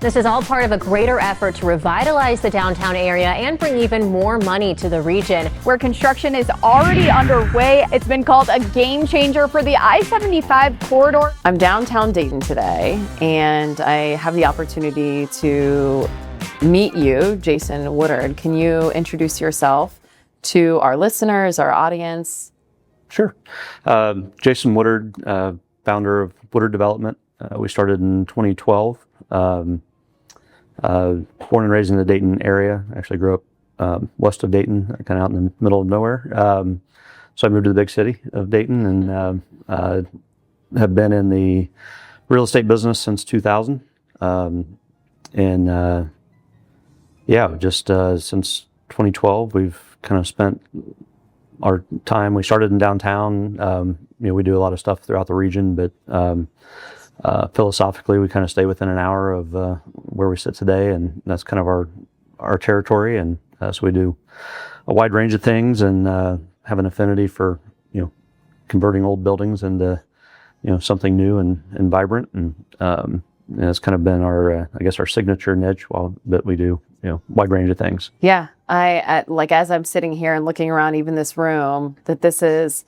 This is all part of a greater effort to revitalize the downtown area and bring even more money to the region, where construction is already underway. It's been called a game changer for the I-75 corridor. I'm downtown Dayton today, and I have the opportunity to meet you, Jason Woodard. Can you introduce yourself to our listeners, our audience? Sure. Jason Woodard, founder of Woodard Development. We started in 2012. Born and raised in the Dayton area. Actually grew up west of Dayton, kind of out in the middle of nowhere. So I moved to the big city of Dayton and have been in the real estate business since 2000. Since 2012, we've kind of spent our time. We started in downtown. We do a lot of stuff throughout the region, but philosophically, we kind of stay within an hour of where we sit today, and that's kind of our territory. And so we do a wide range of things, and have an affinity for converting old buildings into something new and vibrant. And it's kind of been our our signature niche. That we do wide range of things. Yeah, I as I'm sitting here and looking around, even this room, that this is.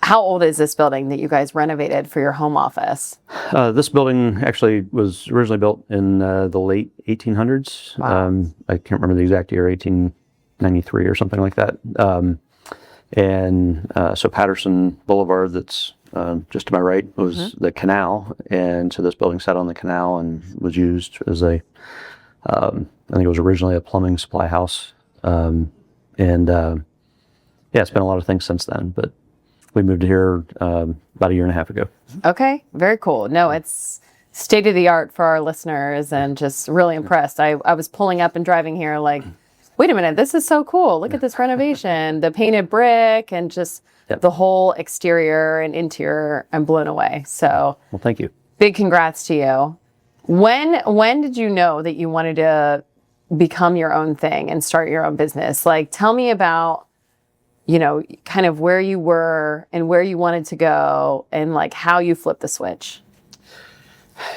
How old is this building that you guys renovated for your home office? This building actually was originally built in the late 1800s. Wow. I can't remember the exact year, 1893 or something like that. So Patterson Boulevard, that's just to my right, was the canal. And so this building sat on the canal and was used as I think it was originally a plumbing supply house. It's been a lot of things since then, but we moved here about a year and a half ago. Okay, very cool. No, it's state of the art for our listeners, and just really impressed. I was pulling up and driving here like, wait a minute, this is so cool. Look at this renovation, the painted brick, and just the whole exterior and interior. I'm blown away. So, well, thank you. Big congrats to you. When did you know that you wanted to become your own thing and start your own business? Like, tell me about kind of where you were and where you wanted to go, and like how you flipped the switch.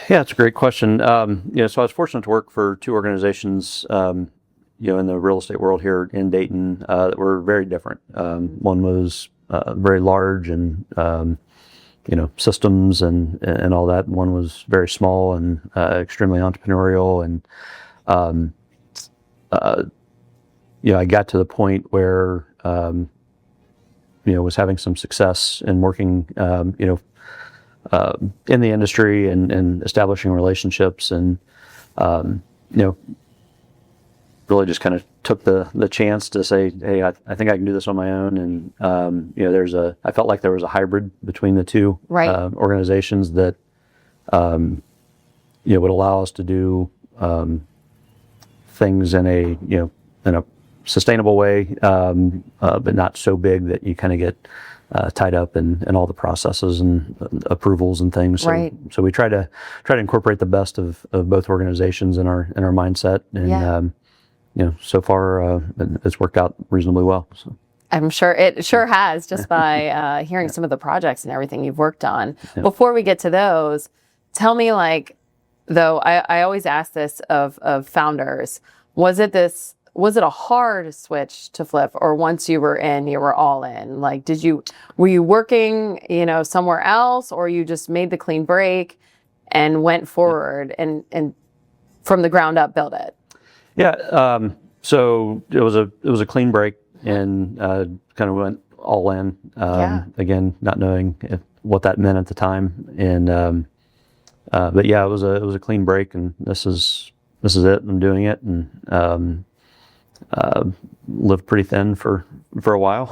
Yeah, it's a great question. So I was fortunate to work for two organizations, in the real estate world here in Dayton, that were very different. One was very large and, systems and all that. One was very small and extremely entrepreneurial. And, I got to the point where, was having some success in working, in the industry and establishing relationships, and really just kind of took the chance to say, hey, I think I can do this on my own. And I felt like there was a hybrid between the two organizations that would allow us to do things in a sustainable way, but not so big that you kind of get tied up in all the processes and approvals and things. So we try to incorporate the best of both organizations in our mindset, and so far it's worked out reasonably well. So. I'm sure it sure has, just by hearing some of the projects and everything you've worked on. Yeah. Before we get to those, tell me, though I always ask this of founders, was it a hard switch to flip, or once you were in, you were all in? Like, were you working, somewhere else, or you just made the clean break and went forward and from the ground up build it? Yeah. So it was a clean break, and kind of went all in. Again, not knowing what that meant at the time, and but yeah, it was a clean break, and this is it. I'm doing it, and lived pretty thin for a while.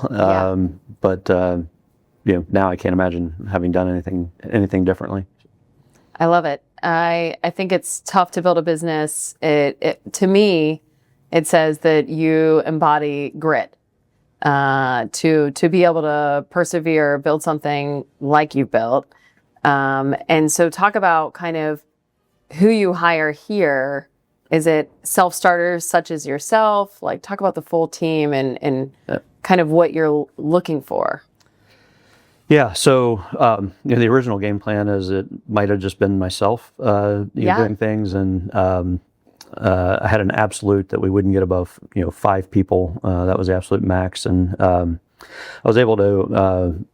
But now I can't imagine having done anything differently. I love it. I think it's tough to build a business. To me, it says that you embody grit, to be able to persevere, build something like you built. And so talk about kind of who you hire here. Is it self-starters such as yourself? Like, talk about the full team and kind of what you're looking for. Yeah, so the original game plan is it might have just been myself doing things, and I had an absolute that we wouldn't get above 5 people. That was the absolute max, and I was able to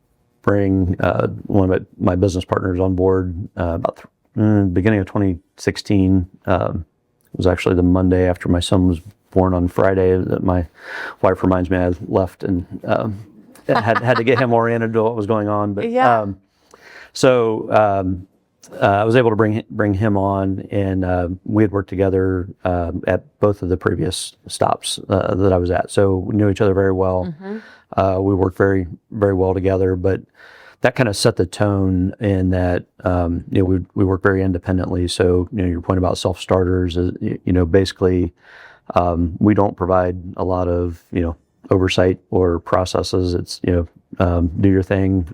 bring one of my business partners on board about beginning of 2016. It was actually the Monday after my son was born on Friday that my wife reminds me I had left and had to get him oriented to what was going on. But I was able to bring him on, and we had worked together at both of the previous stops that I was at. So we knew each other very well. We worked very, very well together, but that kind of set the tone in that, we work very independently. So, your point about self-starters is, basically, we don't provide a lot of, oversight or processes. It's, do your thing.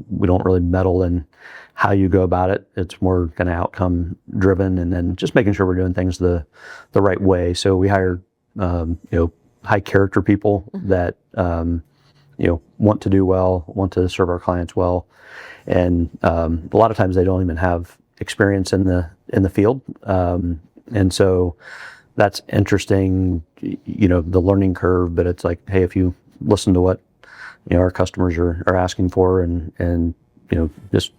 We don't really meddle in how you go about it. It's more kind of outcome driven, and then just making sure we're doing things the right way. So we hire, high character people that, want to do well, want to serve our clients well. And a lot of times they don't even have experience in the field. And so that's interesting, the learning curve, but it's like, hey, if you listen to what, our customers are asking for and just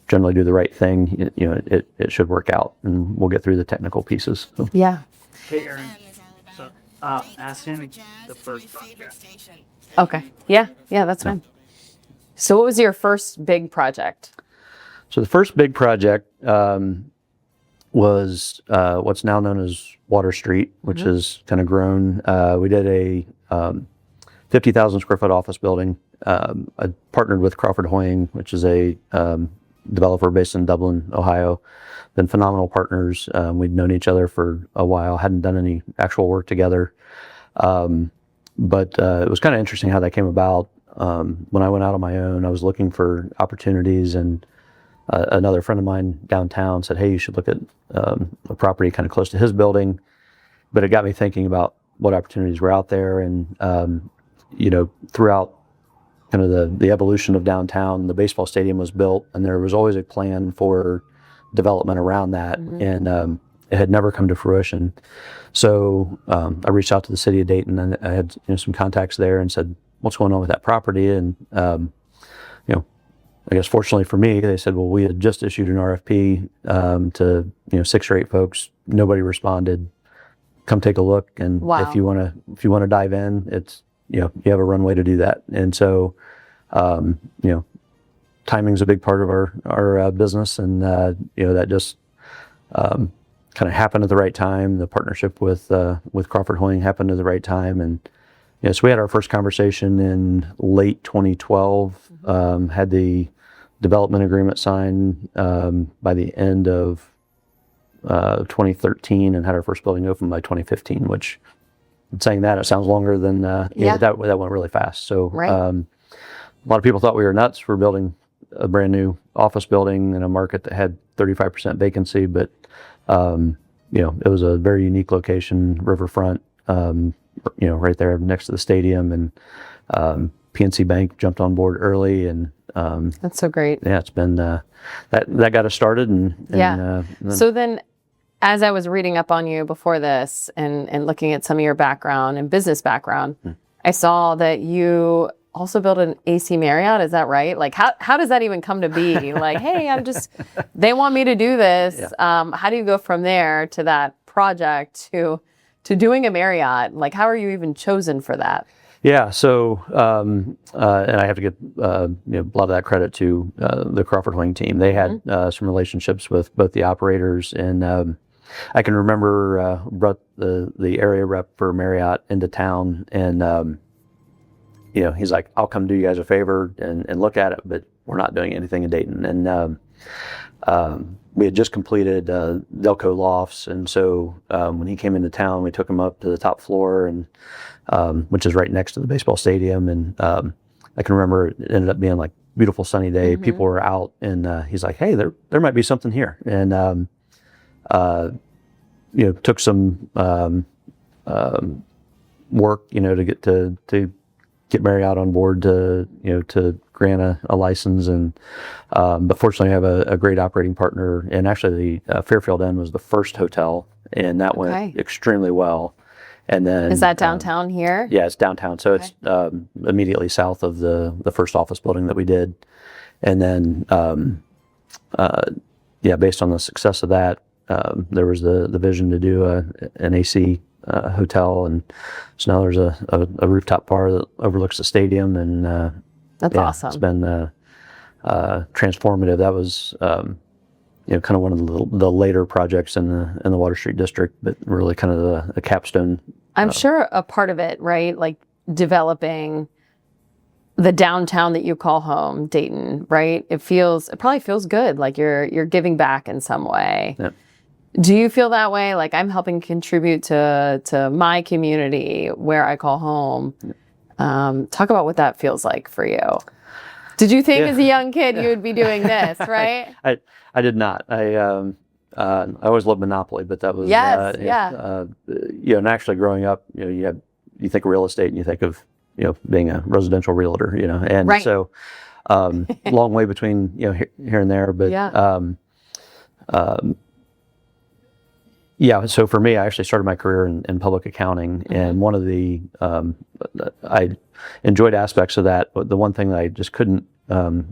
generally do the right thing, it should work out, and we'll get through the technical pieces. So. Yeah. Hey, Erin. So, ask him the first project. Okay. Yeah, that's fine. So what was your first big project? So the first big project was what's now known as Water Street, which has kind of grown. We did a 50,000 square foot office building. I partnered with Crawford Hoying, which is a developer based in Dublin, Ohio. Been phenomenal partners. We'd known each other for a while, hadn't done any actual work together. But it was kind of interesting how that came about. When I went out on my own, I was looking for opportunities, and another friend of mine downtown said, hey, you should look at a property kind of close to his building. But it got me thinking about what opportunities were out there. And, throughout kind of the evolution of downtown, the baseball stadium was built, and there was always a plan for development around that. And it had never come to fruition. So I reached out to the city of Dayton, and I had some contacts there, and said, what's going on with that property? And, I guess fortunately for me, they said, well, we had just issued an RFP to 6 or 8 folks. Nobody responded. Come take a look, and if you want to dive in, it's you have a runway to do that. And so timing's a big part of our business, and that just kind of happened at the right time. The partnership with Crawford Hoying happened at the right time, and so we had our first conversation in late 2012. Had the development agreement signed by the end of 2013, and had our first building open by 2015. Which, saying that, it sounds longer than that went really fast. So a lot of people thought we were nuts for building a brand new office building in a market that had 35% vacancy, but it was a very unique location, riverfront, right there next to the stadium, and PNC Bank jumped on board early, and that's so great. Yeah, it's been that got us started, and so then, as I was reading up on you before this and looking at some of your background and business background, I saw that you also built an AC Marriott. Is that right? Like, how does that even come to be? Like, hey, they want me to do this. Yeah. How do you go from there to that project to doing a Marriott? Like, how are you even chosen for that? Yeah. So, and I have to get a lot of that credit to the Crawford Hoying team. They had some relationships with both the operators, and I can remember brought the area rep for Marriott into town, and he's like, I'll come do you guys a favor and look at it, but we're not doing anything in Dayton. And we had just completed Delco Lofts, and so when he came into town, we took him up to the top floor, and which is right next to the baseball stadium. And I can remember it ended up being like beautiful sunny day. People were out, and he's like, hey, there might be something here. And took some work, to get Marriott on board to to grant a license, and but fortunately I have a great operating partner, and actually the Fairfield Inn was the first hotel, and that went extremely well. And then is that downtown here? Yeah, it's downtown, so it's immediately south of the first office building that we did, and then based on the success of that, there was the vision to do an AC hotel, and so now there's a rooftop bar that overlooks the stadium, and that's awesome. It's been transformative. That was kind of one of the later projects in the Water Street district, but really kind of a capstone. I'm sure a part of it, right? Like developing the downtown that you call home, Dayton, right? It probably feels good, like you're giving back in some way. Yeah. Do you feel that way? Like I'm helping contribute to my community where I call home. Talk about what that feels like for you. Did you think as a young kid you would be doing this, right? I did not. I always loved Monopoly, but that was and actually growing up, you think real estate and you think of being a residential realtor, and so long way between here and there, but so for me, I actually started my career in public accounting, and one of the I enjoyed aspects of that, but the one thing that I just couldn't get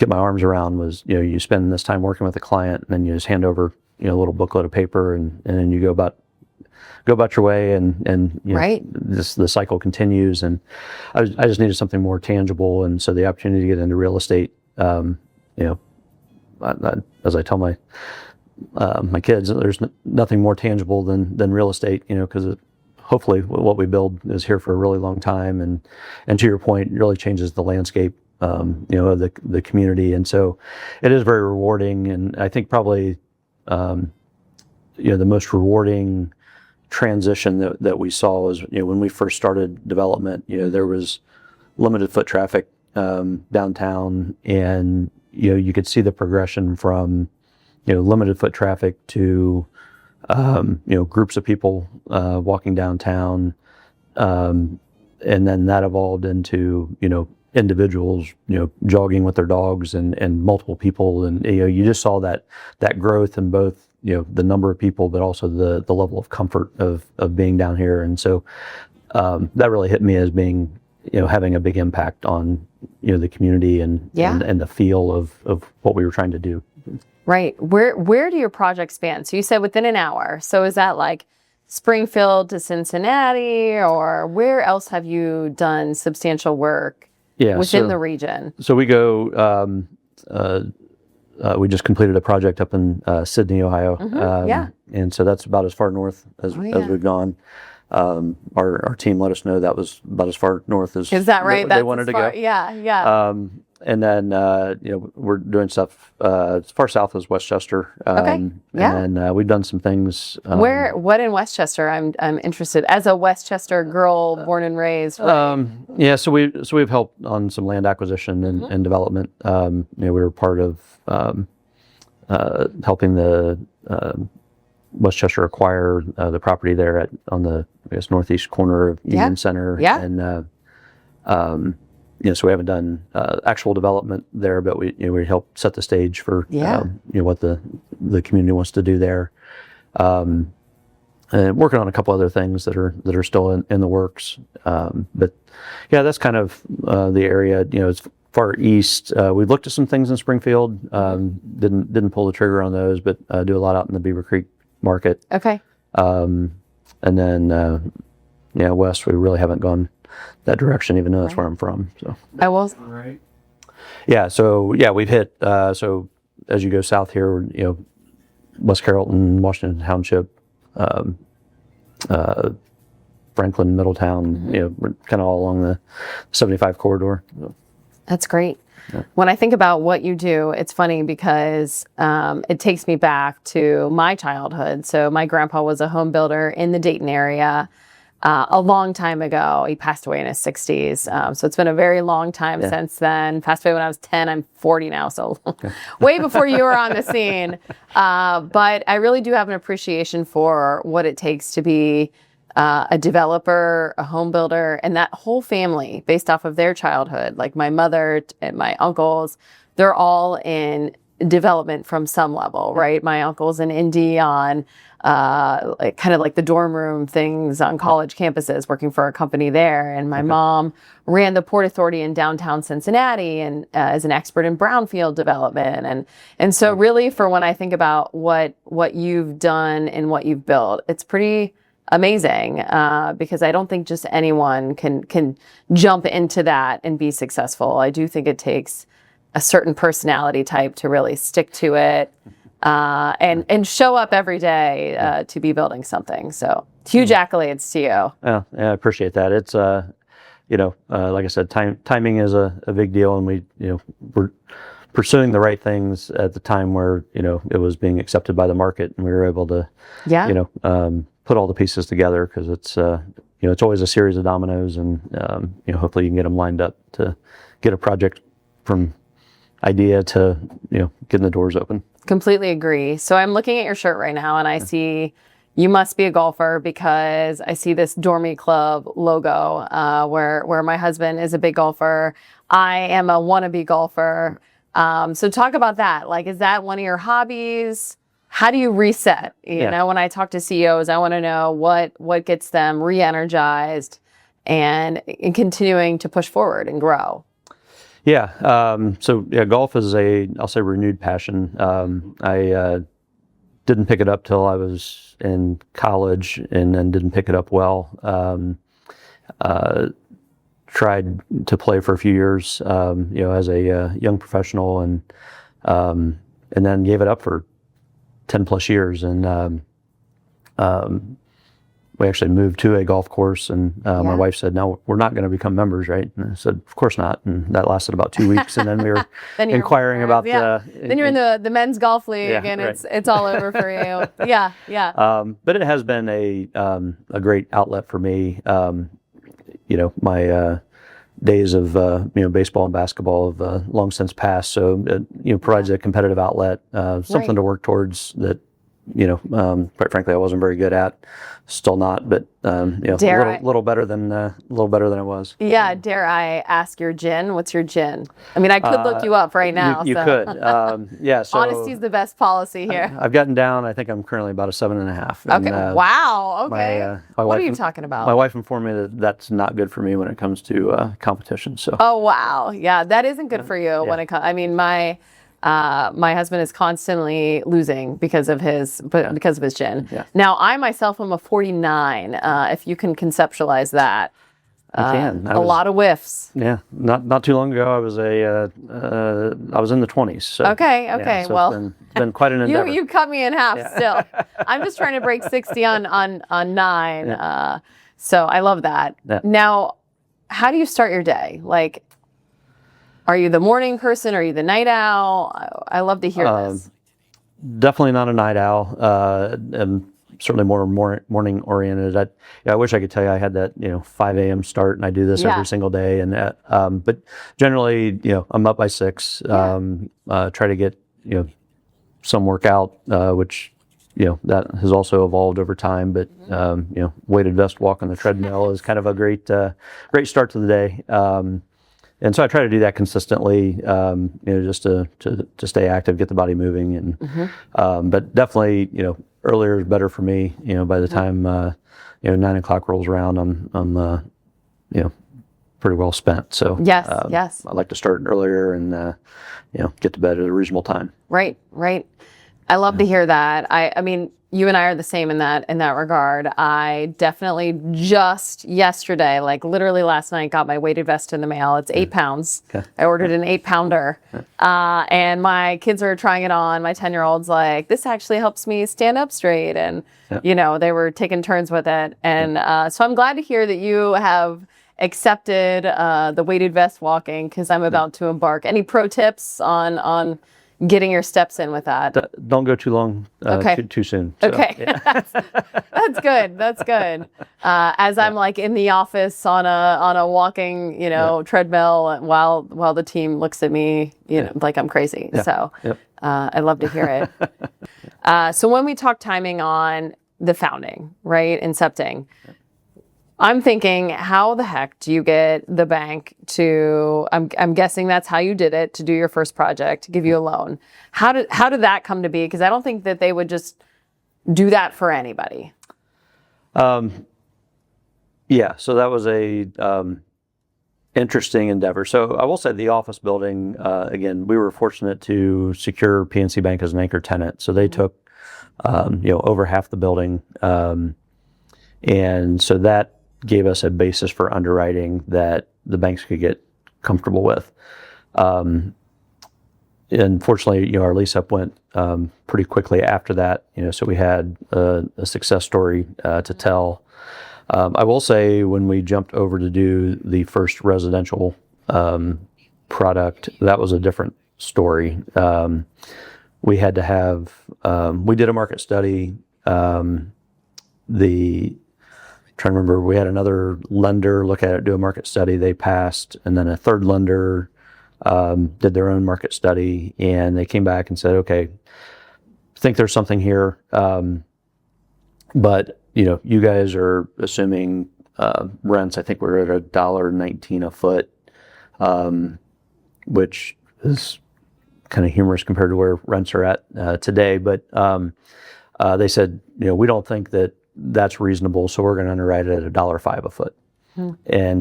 my arms around was you spend this time working with a client, and then you just hand over a little booklet of paper, and then you go about your way, and the cycle continues, and I just needed something more tangible, and so the opportunity to get into real estate, as I tell my kids, there's nothing more tangible than real estate, because hopefully what we build is here for a really long time, and to your point, it really changes the landscape, of the community, and so it is very rewarding. And I think probably, the most rewarding transition that we saw was, when we first started development, there was limited foot traffic downtown, and you could see the progression from limited foot traffic to groups of people walking downtown, and then that evolved into individuals jogging with their dogs, and multiple people, and you just saw that growth in both the number of people, but also the level of comfort of being down here, and so that really hit me as being having a big impact on the community and the feel of what we were trying to do. Right. Where do your projects span? So you said within an hour. So is that like Springfield to Cincinnati, or where else have you done substantial work within the region? So we go, we just completed a project up in Sydney, Ohio. And so that's about as far north as we've gone. Our team let us know that was about as far north as is that right? They wanted to go. Yeah. And then we're doing stuff as far south as Westchester. And then we've done some things. What in Westchester? I'm interested as a Westchester girl, born and raised. Right? So we've helped on some land acquisition and development. We were part of helping the Westchester acquire the property there on the northeast corner of Union Center. And so we haven't done actual development there, but we helped set the stage for what the community wants to do there. And working on a couple other things that are still in the works. But that's kind of the area. It's far east. We looked at some things in Springfield. Didn't pull the trigger on those, but do a lot out in the Beaver Creek market. Okay. And then west, we really haven't gone that direction, even though that's where I'm from. So I will. Right. Yeah. So we've hit. So as you go south here, West Carrollton, Washington Township, Franklin, Middletown. We're kind of all along the 75 corridor. So. That's great. Yeah. When I think about what you do, it's funny because it takes me back to my childhood. So my grandpa was a home builder in the Dayton area. A long time ago. He passed away in his 60s. So it's been a very long time since then. Passed away when I was 10. I'm 40 now, so way before you were on the scene. But I really do have an appreciation for what it takes to be a developer, a home builder, and that whole family based off of their childhood, like my mother and my uncles, they're all in development from some level, right? My uncle's in Indy on like kind of like the dorm room things on college campuses, working for a company there. And my mom ran the Port Authority in downtown Cincinnati and is an expert in brownfield development. And so really for when I think about what you've done and what you've built, it's pretty amazing because I don't think just anyone can jump into that and be successful. I do think it takes a certain personality type to really stick to it and show up every day to be building something. So huge accolades to you. Yeah, I appreciate that. It's like I said, timing is a big deal, and we're pursuing the right things at the time where it was being accepted by the market, and we were able to put all the pieces together, because it's always a series of dominoes, and hopefully you can get them lined up to get a project from idea to getting the doors open. Completely agree. So I'm looking at your shirt right now, and I see you must be a golfer, because I see this Dormy Club logo where my husband is a big golfer. I am a wannabe golfer. So talk about that. Like, is that one of your hobbies? How do you reset? You know, when I talk to CEOs, I want to know what gets them re-energized and continuing to push forward and grow. Yeah. Golf is I'll say renewed passion. I didn't pick it up till I was in college, and then didn't pick it up well. Tried to play for a few years, as a young professional, and then gave it up for 10 plus years. And we actually moved to a golf course, and my wife said, "No, we're not going to become members, right?" And I said, "Of course not." And that lasted about 2 weeks, and then we were inquiring about then you're in the men's golf league, and right. it's all over for you. Yeah. But it has been a great outlet for me. My days of baseball and basketball have long since passed, so it provides a competitive outlet, something to work towards that. Quite frankly, I wasn't very good at, still not, but a little better than I was. Yeah, dare I ask your gin? What's your gin? I mean, I could look you up right now. You could, yeah. So honesty is the best policy here. I've gotten down. I think I'm currently about a 7.5. Okay. Wow. Okay. My what wife, are you talking about? My wife informed me that that's not good for me when it comes to competition. So. Oh wow, yeah, that isn't good for you when it comes. I mean, my husband is constantly losing because of his gin. Yeah. Now, I myself am a 49. If you can conceptualialize that, a lot of whiffs. Yeah, not too long ago, I was I was in the 20s. So, okay. Yeah, so Well, it's been quite an endeavor. you cut me in half still. I'm just trying to break 60 on 9. Yeah. So I love that. Yeah. Now, how do you start your day? Like, are you the morning person? Are you the night owl? I love to hear this. Definitely not a night owl. I'm certainly more morning oriented. I wish I could tell you I had that 5 a.m. start, and I do this every single day. And but generally, I'm up by 6. Try to get some workout, which that has also evolved over time. But weighted vest walk on the treadmill is kind of a great start to the day. And so I try to do that consistently, just to stay active, get the body moving, and but definitely, earlier is better for me. By the time 9 o'clock rolls around, I'm pretty well spent. So yes, I like to start earlier and get to bed at a reasonable time. Right. I love to hear that. I mean, you and I are the same in that regard. I definitely just yesterday, like literally last night, got my weighted vest in the mail. It's 8 pounds. Okay. I ordered an 8-pounder. And my kids are trying it on. My 10-year-old's like, this actually helps me stand up straight. And, they were taking turns with it. And so I'm glad to hear that you have accepted the weighted vest walking, because I'm about to embark. Any pro tips on getting your steps in with that? Don't go too long, too soon. So, okay. Yeah. That's good. That's good. As I'm like in the office on a walking, treadmill while the team looks at me, like I'm crazy. Yeah. So I love to hear it. So when we talk timing on the founding, right, incepting, I'm thinking, how the heck do you get the bank to, I'm guessing that's how you did it, to do your first project, to give you a loan. How did that come to be? Because I don't think that they would just do that for anybody. Yeah, so that was a interesting endeavor. So I will say the office building, again, we were fortunate to secure PNC Bank as an anchor tenant. So they took, over half the building. And so that gave us a basis for underwriting that the banks could get comfortable with. And fortunately, our lease up went pretty quickly after that. So we had a success story to tell. I will say when we jumped over to do the first residential product, that was a different story. We had to have, we did a market study. Trying to remember, we had another lender look at it, do a market study. They passed, and then a third lender did their own market study, and they came back and said, "Okay, I think there's something here, but you guys are assuming rents. I think we're at $1.19 a foot, which is kind of humorous compared to where rents are at today. But they said, we don't think that that's reasonable, so we're going to underwrite it at $1.05 a foot." And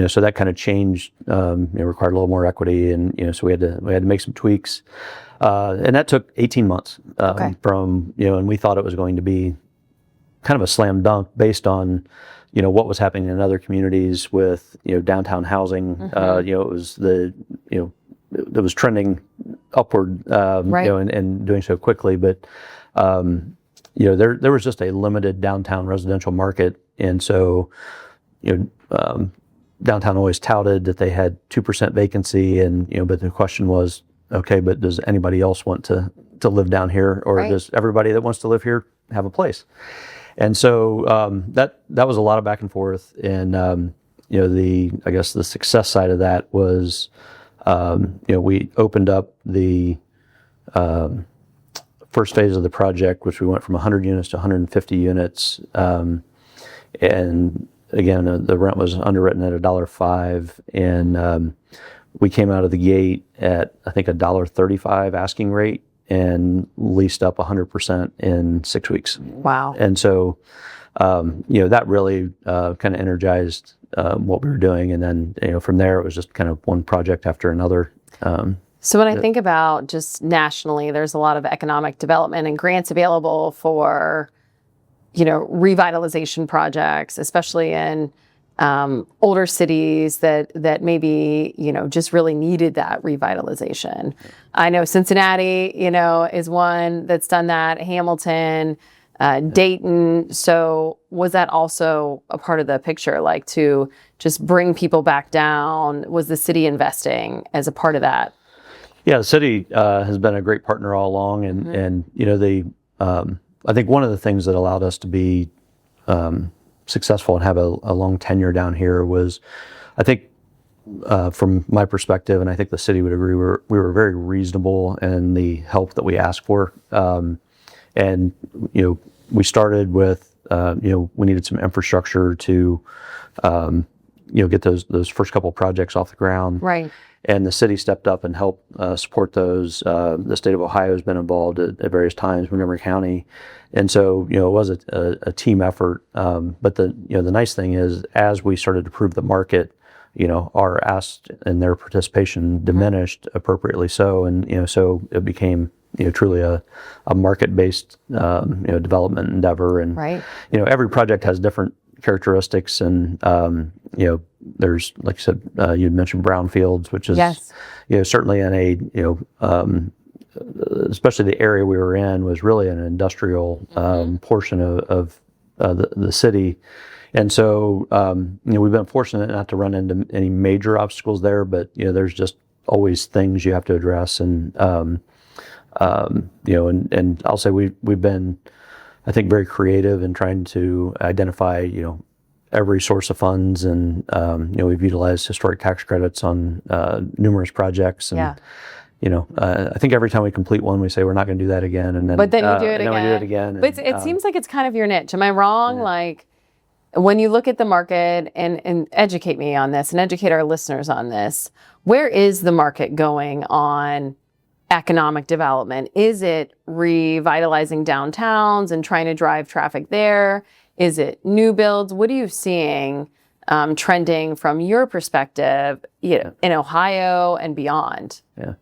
so that kind of changed. Required a little more equity, and so we had to make some tweaks, and that took 18 months from and we thought it was going to be kind of a slam dunk based on what was happening in other communities with downtown housing. It was it was trending upward, and doing so quickly, but. There was just a limited downtown residential market, and so downtown always touted that they had 2% vacancy, and but the question was, okay, but does anybody else want to live down here, or does everybody that wants to live here have a place? And so that was a lot of back and forth, and I guess the success side of that was we opened up the first phase of the project, which we went from 100 units to 150 units. And again, the rent was underwritten at $1.05. And we came out of the gate at, I think, $1.35 asking rate and leased up 100% in 6 weeks. Wow. And so, that really kind of energized what we were doing. And then, from there, it was just kind of one project after another. So when I think about just nationally, there's a lot of economic development and grants available for, revitalization projects, especially in older cities that maybe, just really needed that revitalization. I know Cincinnati, is one that's done that, Hamilton, Dayton. So was that also a part of the picture, like to just bring people back down? Was the city investing as a part of that? Yeah, the city has been a great partner all along, and I think one of the things that allowed us to be successful and have a long tenure down here was, I think, from my perspective, and I think the city would agree, we were very reasonable in the help that we asked for, and we started with we needed some infrastructure to get those first couple projects off the ground, right. And the city stepped up and helped support those. The state of Ohio has been involved at various times, Montgomery County. And so, it was a team effort. But the nice thing is, as we started to prove the market, our ask and their participation diminished appropriately so. And, so it became, truly a market-based, development endeavor. And, right. Every project has different characteristics, and there's, like you said, you'd mentioned brownfields, which is yes. Certainly in a especially the area we were in was really an industrial portion of the city, and so we've been fortunate not to run into any major obstacles there, but there's just always things you have to address, and and I'll say we've been, I think, very creative in trying to identify, every source of funds, and we've utilized historic tax credits on numerous projects, and I think every time we complete one, we say we're not going to do that again, and then but then you do it again. again. We do it again. But it seems like it's kind of your niche. Am I wrong? Yeah. Like when you look at the market and educate me on this and educate our listeners on this, where is the market going on economic development? Is it revitalizing downtowns and trying to drive traffic there? Is it new builds? What are you seeing trending from your perspective, in Ohio and beyond? Yeah.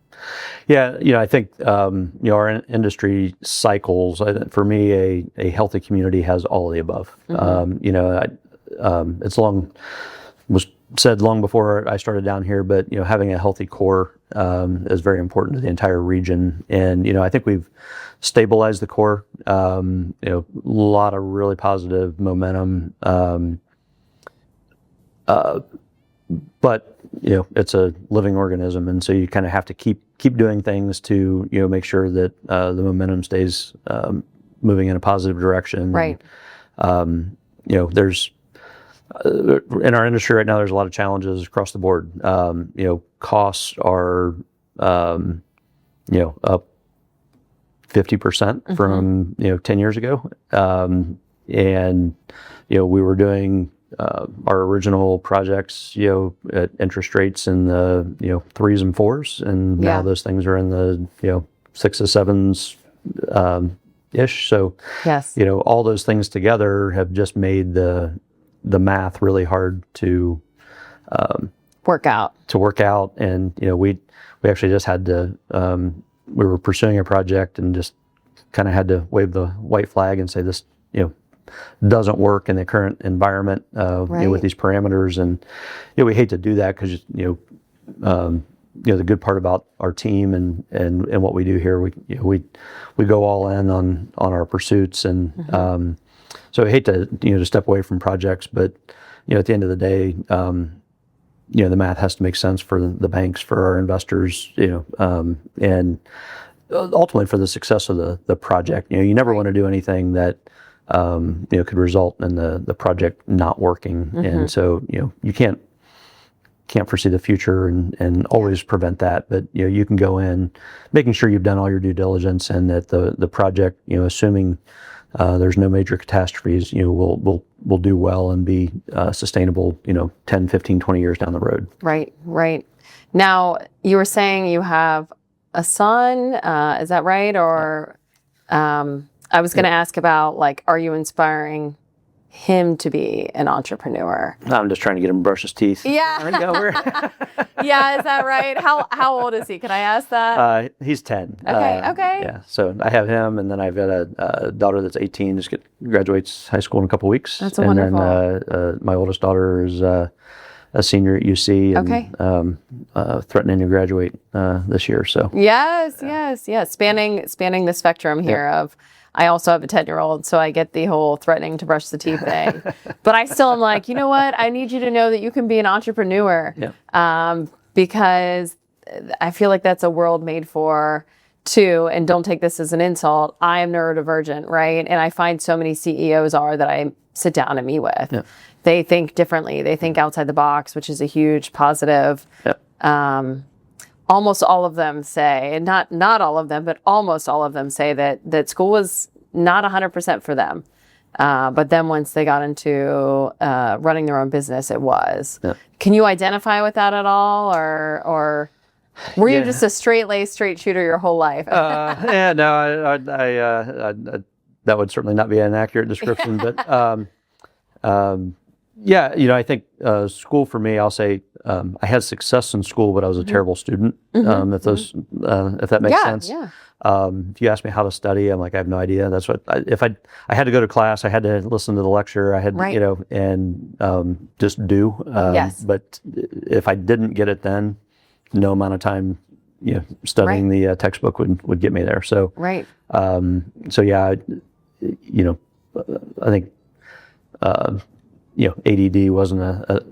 I think our industry cycles. For me, a healthy community has all of the above. Was said long before I started down here, but having a healthy core is very important to the entire region. And I think we've stabilized the core. A lot of really positive momentum. But it's a living organism, and so you kind of have to keep doing things to make sure that the momentum stays moving in a positive direction. Right. There's in our industry right now, there's a lot of challenges across the board. Costs are up 50% from 10 years ago, and we were doing our original projects, at interest rates in the 3s and 4s, and now those things are in the 6s, 7s ish. So yes, all those things together have just made the math really hard to work out. And we actually just had to we were pursuing a project and just kind of had to wave the white flag and say this doesn't work in the current environment with these parameters. And we hate to do that because the good part about our team and what we do here, we go all in on our pursuits, and so I hate to step away from projects, but at the end of the day, the math has to make sense for the banks, for our investors, and ultimately for the success of the project. You never want to do anything that could result in the project not working, and so you can't foresee the future and always prevent that. But you can go in, making sure you've done all your due diligence, and that the project, assuming there's no major catastrophes, will do well and be sustainable 10, 15, 20 years down the road. Right. Now, you were saying you have a son, is that right? Or I was going to ask about, are you inspiring him to be an entrepreneur? I'm just trying to get him to brush his teeth. Yeah. Yeah, is that right? How old is he? Can I ask that? He's 10. Okay. Yeah, so I have him, and then I've got a daughter that's 18, just graduates high school in a couple weeks. That's wonderful. And then my oldest daughter is a senior at UC, and threatening to graduate this year. So yes. Spanning the spectrum here of. I also have a 10-year-old, so I get the whole threatening to brush the teeth thing. But I still am like, you know what? I need you to know that you can be an entrepreneur, because I feel like that's a world made for two. And don't take this as an insult. I am neurodivergent, right? And I find so many CEOs that I sit down and meet with. Yeah. They think differently. They think outside the box, which is a huge positive. Yeah. Almost all of them say, and not all of them, but almost all of them say that school was not 100% for them. But then once they got into running their own business, it was. Yeah. Can you identify with that at all, or were you just a straight-laced, straight shooter your whole life? Yeah, no, I that would certainly not be an accurate description. But yeah, I think school for me, I'll say I had success in school, but I was a terrible student. If that makes sense. Yeah. If you ask me how to study, I'm like, I have no idea. That's what if I had to go to class, I had to listen to the lecture. I had and just do. Yes. But if I didn't get it, then no amount of time studying the textbook would get me there. So so yeah, I think. ADD wasn't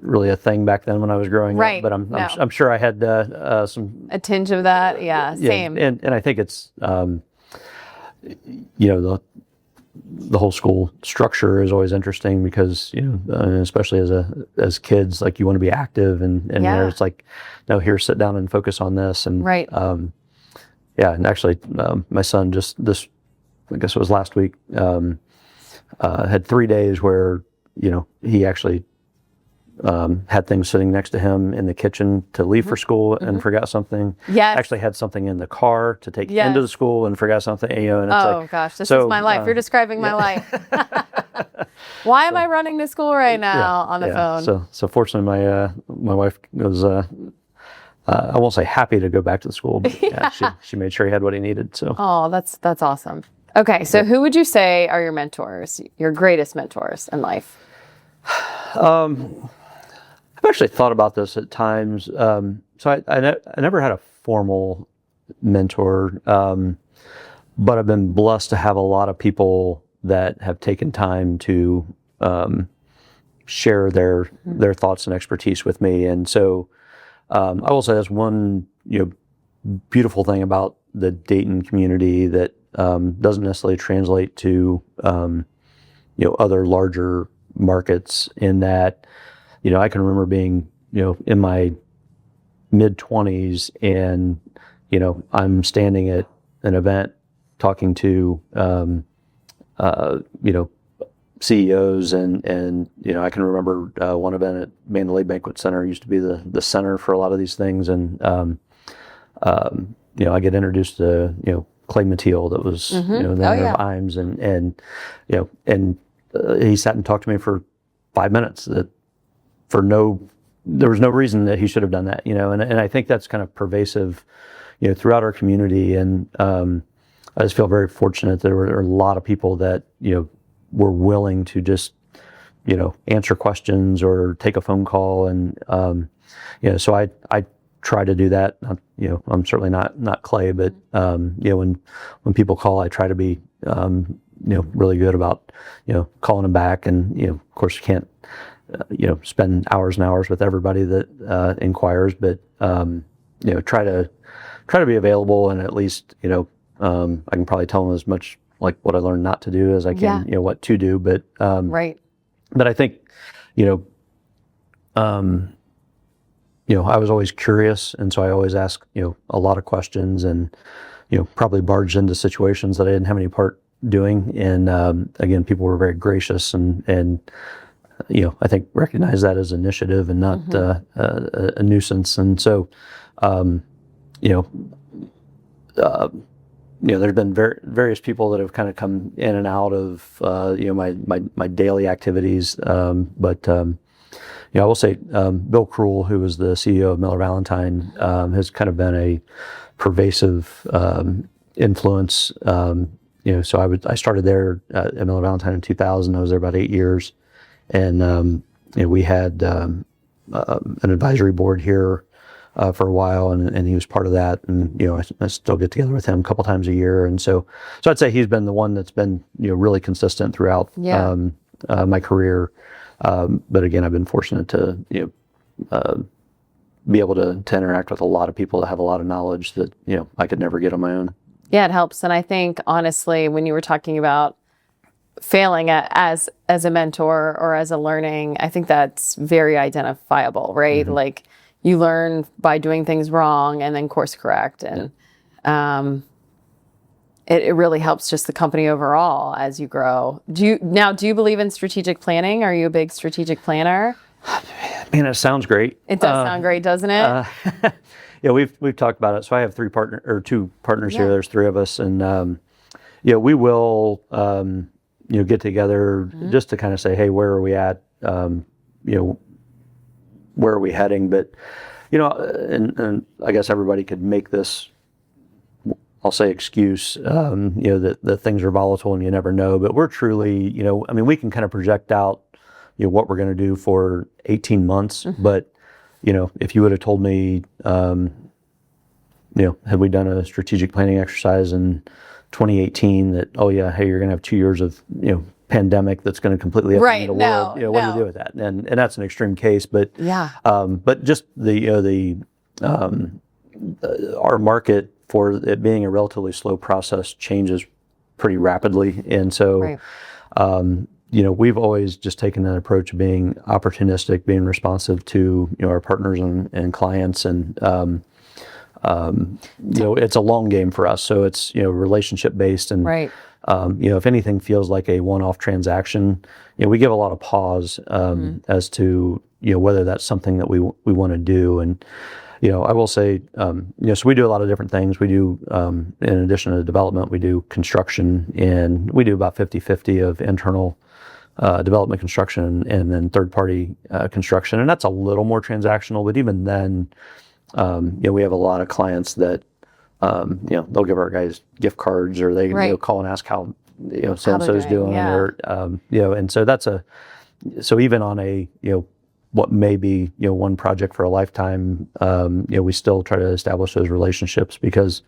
really a thing back then when I was growing up, but I'm sure I had a tinge of that. Yeah, same. And I think it's the whole school structure is always interesting because especially as kids, like you want to be active and it's like, no, here, sit down and focus on this and and actually my son just I guess it was last week had 3 days where he actually had things sitting next to him in the kitchen to leave for school and forgot something. Yes. Actually had something in the car to take Yes. into the school and forgot something. And it's Oh like, gosh, this so, is my life. You're describing my life. Why am I running to school right now on the phone? So fortunately, my wife was I won't say happy to go back to the school, but she made sure he had what he needed. So Oh, that's awesome. Okay, so who would you say are your mentors, your greatest mentors in life? I've actually thought about this at times. So I never had a formal mentor, but I've been blessed to have a lot of people that have taken time to share their thoughts and expertise with me. And so I will say that's one beautiful thing about the Dayton community that doesn't necessarily translate to other larger markets, in that I can remember being in my mid-20s and I'm standing at an event talking to CEOs and I can remember one event at Mandalay Banquet Center used to be the center for a lot of these things, and I get introduced to Clay Mathiel that was the owner of Imes, and he sat and talked to me for 5 minutes there was no reason that he should have done that, and I think that's kind of pervasive throughout our community, and I just feel very fortunate there were a lot of people that were willing to just answer questions or take a phone call, and so I try to do that. I'm certainly not Clay, but when people call, I try to be really good about calling them back, and of course you can't spend hours and hours with everybody that inquires, but try to be available, and at least I can probably tell them as much like what I learned not to do as I can what to do, but Right. But I think I was always curious, and so I always asked a lot of questions, and probably barged into situations that I didn't have any part doing, and again, people were very gracious, and I think recognize that as initiative and not a nuisance. And so there's been various people that have kind of come in and out of my daily activities, but I will say Bill Krull, who was the CEO of Miller Valentine, has kind of been a pervasive influence. So I started there at Miller Valentine in 2000. I was there about 8 years, and we had an advisory board here for a while, and he was part of that. And I still get together with him a couple times a year, and so I'd say he's been the one that's been really consistent throughout my career. But again, I've been fortunate to be able to interact with a lot of people that have a lot of knowledge that I could never get on my own. Yeah, it helps. And I think honestly, when you were talking about failing as a mentor or as a learning, I think that's very identifiable, right? Mm-hmm. Like you learn by doing things wrong and then course correct, and it really helps just the company overall as you grow. Do you believe in strategic planning? Are you a big strategic planner? Man, it sounds great. It does sound great, doesn't it? Yeah, we've talked about it. So I have two partners here. There's three of us, and we will get together just to kind of say, hey, where are we at? Where are we heading? But and I guess everybody could make this, I'll say, excuse, that things are volatile and you never know. But we're truly, we can kind of project out, what we're going to do for 18 months. Mm-hmm. But, if you would have told me, had we done a strategic planning exercise in 2018 that, oh yeah, hey, you're going to have 2 years of, pandemic that's going to completely upend the world. What do you do with that? And that's an extreme case, but but just our market, for it being a relatively slow process, changes pretty rapidly, and so we've always just taken that approach of being opportunistic, being responsive to our partners and clients, and it's a long game for us, so it's relationship based, and if anything feels like a one-off transaction, we give a lot of pause as to whether that's something that we want to do. And I will say, so we do a lot of different things. We do, in addition to development, we do construction, and we do about 50-50 of internal development construction and then third-party construction. And that's a little more transactional, but even then, we have a lot of clients that, they'll give our guys gift cards, or they call and ask how, so-and-so's doing, or, and so so even on a, what may be, one project for a lifetime, we still try to establish those relationships because,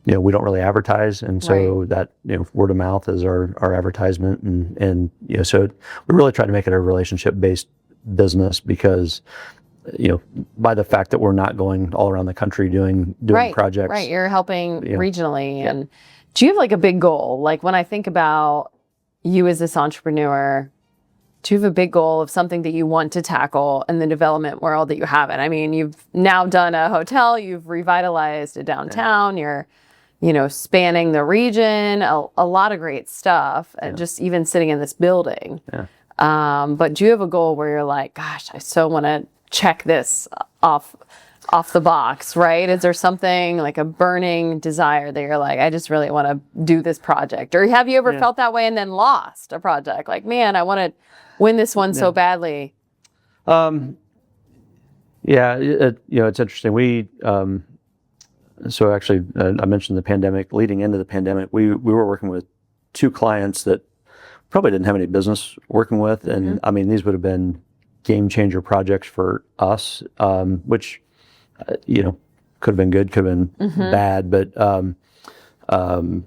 we don't really advertise. And so that, word of mouth is our advertisement. And so we really try to make it a relationship-based business because, by the fact that we're not going all around the country doing projects. Right. You're helping regionally. And do you have like a big goal? Like when I think about you as this entrepreneur, do you have a big goal of something that you want to tackle in the development world that you haven't? I mean, you've now done a hotel, you've revitalized a downtown, you're, spanning the region, a lot of great stuff, just even sitting in this building. But do you have a goal where you're like, gosh, I so want to check this off the box, right? Is there something like a burning desire that you're like, I just really want to do this project? Or have you ever felt that way and then lost a project? Like, man, I want to win this one so badly. It's interesting. We, so actually, I mentioned the pandemic. Leading into the pandemic, we were working with two clients that probably didn't have any business working with. And I mean, these would have been game changer projects for us, which, could have been good, could have been bad, but, and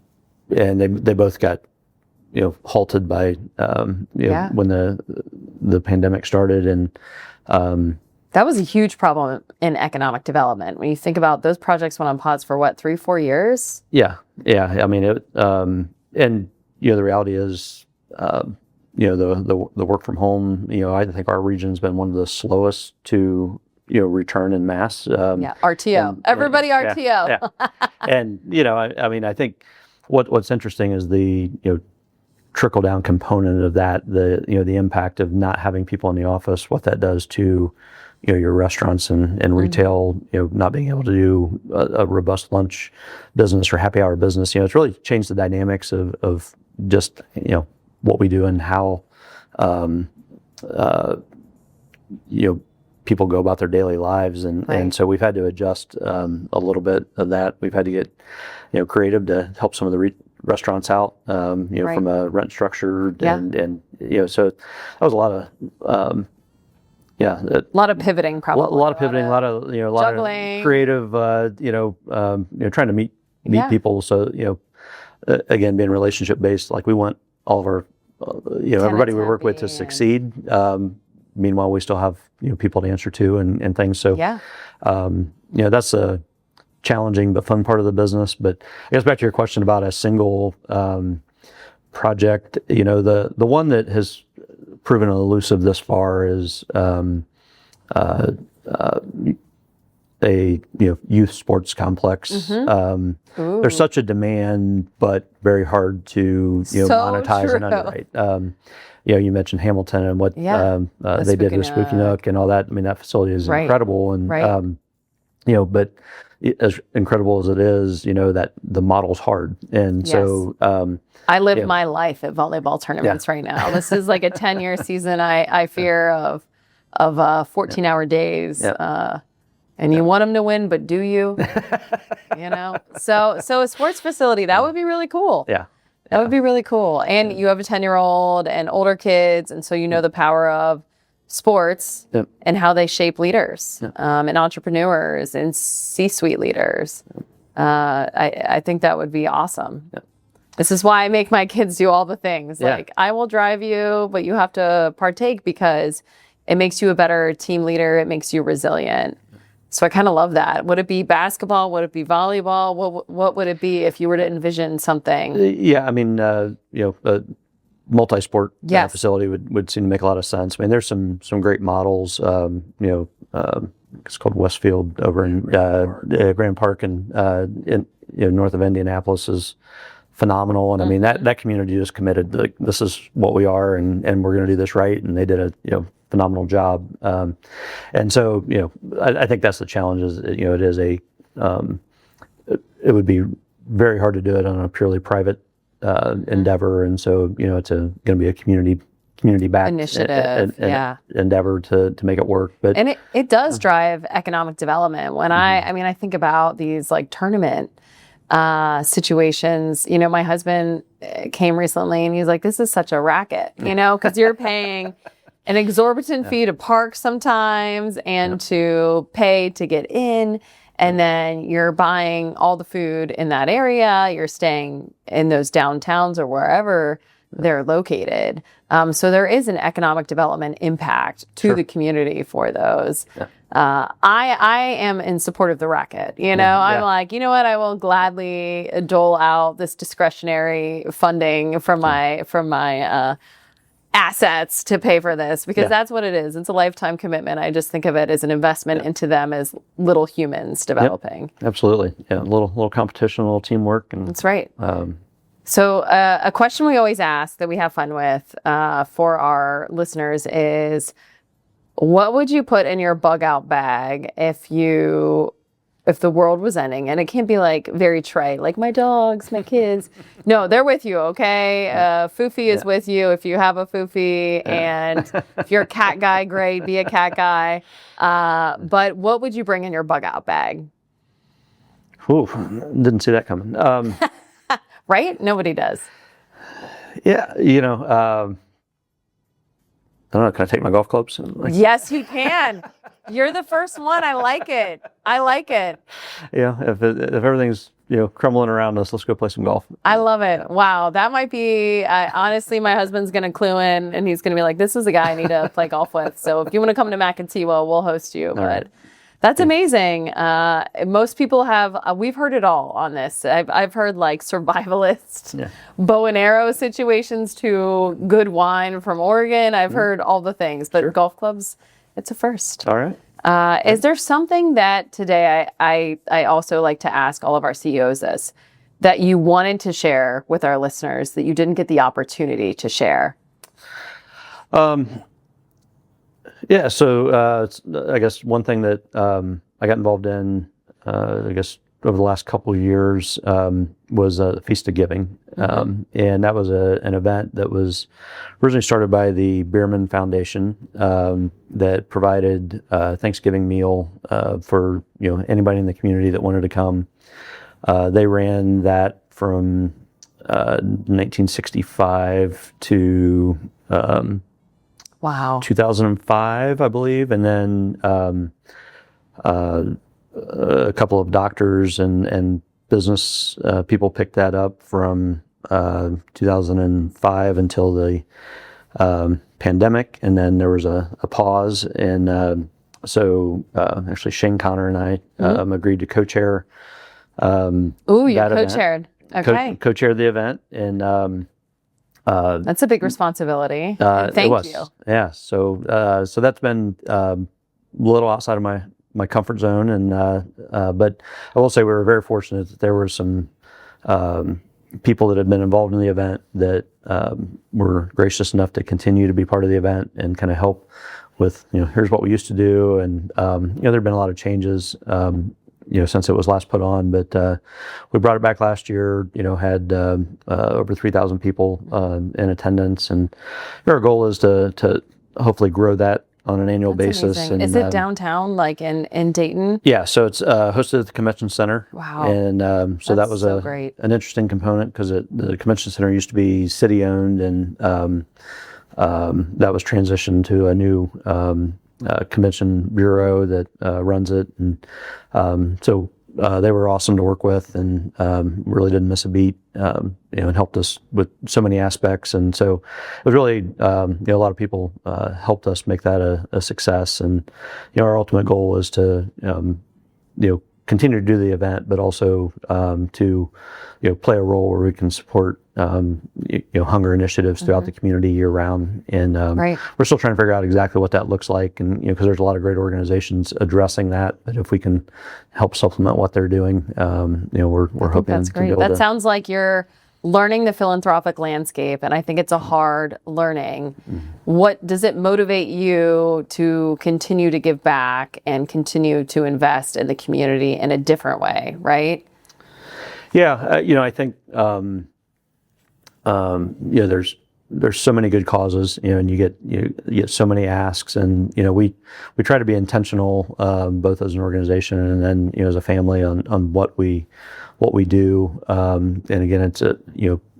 they both got, halted by, when the pandemic started. And, that was a huge problem in economic development. When you think about those projects went on pause for what, 3-4 years? Yeah. I mean, and the reality is, the work from home, I think our region's been one of the slowest to, return in mass. RTO. Everybody RTO. Yeah. And, I mean, I think what's interesting is the, trickle down component of that, the impact of not having people in the office, what that does to, your restaurants and retail, not being able to do a robust lunch business or happy hour business. It's really changed the dynamics of just, what we do and how, people go about their daily lives. And so we've had to adjust a little bit of that. We've had to get, creative to help some of the restaurants out, from a rent structure. And so that was a lot of, a lot of pivoting, probably. A lot of pivoting, a lot of juggling. Creative, trying to meet people. So, again, being relationship based, like we want all of our, everybody we work with to succeed. Meanwhile, we still have, people to answer to and things. So, that's a challenging but fun part of the business. But I guess back to your question about a single project, the one that has proven elusive this far is a youth sports complex. There's such a demand, but very hard to monetize and underwrite. You mentioned Hamilton and what they did with Spooky Nook and all that. I mean, that facility is incredible, and but as incredible as it is, that the model's hard, and so. I live my life at volleyball tournaments right now. This is like a 10-year season. I fear of 14-hour days. And you want them to win, but do you? So a sports facility, that would be really cool. That would be really cool. And you have a 10-year-old and older kids, and so the power of sports and how they shape leaders and entrepreneurs and C-suite leaders. I think that would be awesome. This is why I make my kids do all the things. Like, I will drive you, but you have to partake because it makes you a better team leader. It makes you resilient. So I kind of love that. Would it be basketball? Would it be volleyball? What would it be if you were to envision something? I mean, a multi-sport facility would seem to make a lot of sense. I mean, there's some great models. It's called Westfield over in Grand Park and in north of Indianapolis is phenomenal. And I mean, that community just committed, like, this is what we are, and we're going to do this right. And they did a phenomenal job. And so I think that's the challenge. Is it is it would be very hard to do it on a purely private endeavor, and so it's going to be a community-backed initiative, endeavor to make it work. But it does drive economic development. When I think about these like tournament situations. My husband came recently and he's like, "This is such a racket," because you're paying an exorbitant fee to park sometimes and to pay to get in. And then you're buying all the food in that area. You're staying in those downtowns or wherever they're located. So there is an economic development impact to the community for those. Yeah. I am in support of the racket. I'm like, you know what? I will gladly dole out this discretionary funding from my assets to pay for this, because that's what it is. It's a lifetime commitment. I just think of it as an investment into them as little humans developing. Yep. Absolutely. Yeah. A little competition, a little teamwork. And that's right. So a question we always ask that we have fun with for our listeners is, what would you put in your bug out bag if the world was ending? And it can't be like very trite, like my dogs, my kids. No, they're with you, okay? Foofy is with you if you have a Foofy. And if you're a cat guy, great, be a cat guy. But what would you bring in your bug out bag? Ooh, didn't see that coming. Right? Nobody does. Yeah, I don't know, can I take my golf clubs? Yes, you can. You're the first one. I like it. Yeah, if everything's crumbling around us, let's go play some golf. I love it. Yeah. Wow, that might be, honestly, my husband's going to clue in, and he's going to be like, this is a guy I need to play golf with. So if you want to come to McIntyre, we'll host you. But that's amazing. Most people we've heard it all on this. I've heard like survivalist bow and arrow situations to good wine from Oregon. I've heard all the things, but golf clubs, it's a first. All right. Is there something that today I also like to ask all of our CEOs this, that you wanted to share with our listeners that you didn't get the opportunity to share? Yeah, so I guess one thing that I got involved in, I guess over the last couple of years, was Feast of Giving, and that was an event that was originally started by the Bierman Foundation that provided a Thanksgiving meal for anybody in the community that wanted to come. They ran that from 1965 to 2005, I believe, and then a couple of doctors and business people picked that up from 2005 until the pandemic, and then there was a pause, and so actually Shane Connor and I agreed to co-chair. You co-chaired. Okay. Co-chaired the event, and that's a big responsibility. Thank you. Yeah. So that's been a little outside of my comfort zone, and but I will say we were very fortunate that there were some people that had been involved in the event that were gracious enough to continue to be part of the event and kind of help with here's what we used to do, and there have been a lot of changes since it was last put on, but we brought it back last year, had over 3,000 people in attendance, and our goal is to hopefully grow that on an annual basis. Amazing. And is it downtown, like in Dayton? Yeah, so it's hosted at the Convention Center. Wow. And so that was an interesting component, because the Convention Center used to be city-owned, and that was transitioned to a new convention bureau that runs it, and so they were awesome to work with, and really didn't miss a beat, and helped us with so many aspects, and so it was really a lot of people helped us make that a success, and our ultimate goal was to continue to do the event, but also to play a role where we can support hunger initiatives throughout the community year round, and we're still trying to figure out exactly what that looks like, and because there's a lot of great organizations addressing that, but if we can help supplement what they're doing, we're hoping that's to great. be able That sounds like you're learning the philanthropic landscape, and I think it's a hard learning. What does it motivate you to continue to give back and continue to invest in the community in a different way, right? Yeah, I think there's so many good causes, and you get so many asks, and we try to be intentional, both as an organization and then as a family on what we do, and again, it's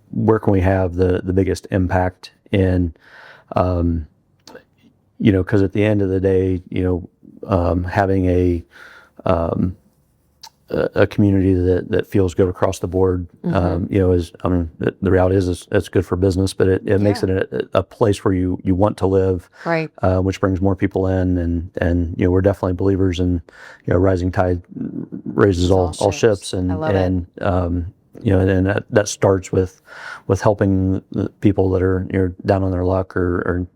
where can we have the biggest impact in, because at the end of the day, having a community that feels good across the board, is, the reality is it's good for business, but it makes it a place where you want to live, right? Which brings more people in, and we're definitely believers in, rising tide raises all ships, and I love it. And that starts with helping the people that are down on their luck or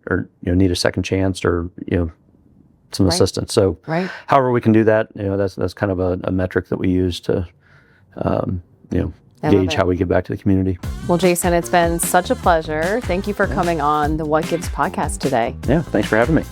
need a second chance or some assistance. So however we can do that, that's kind of a metric that we use to gauge how we give back to the community. Well, Jason, it's been such a pleasure. Thank you for coming on the What Gives podcast today. Yeah, thanks for having me.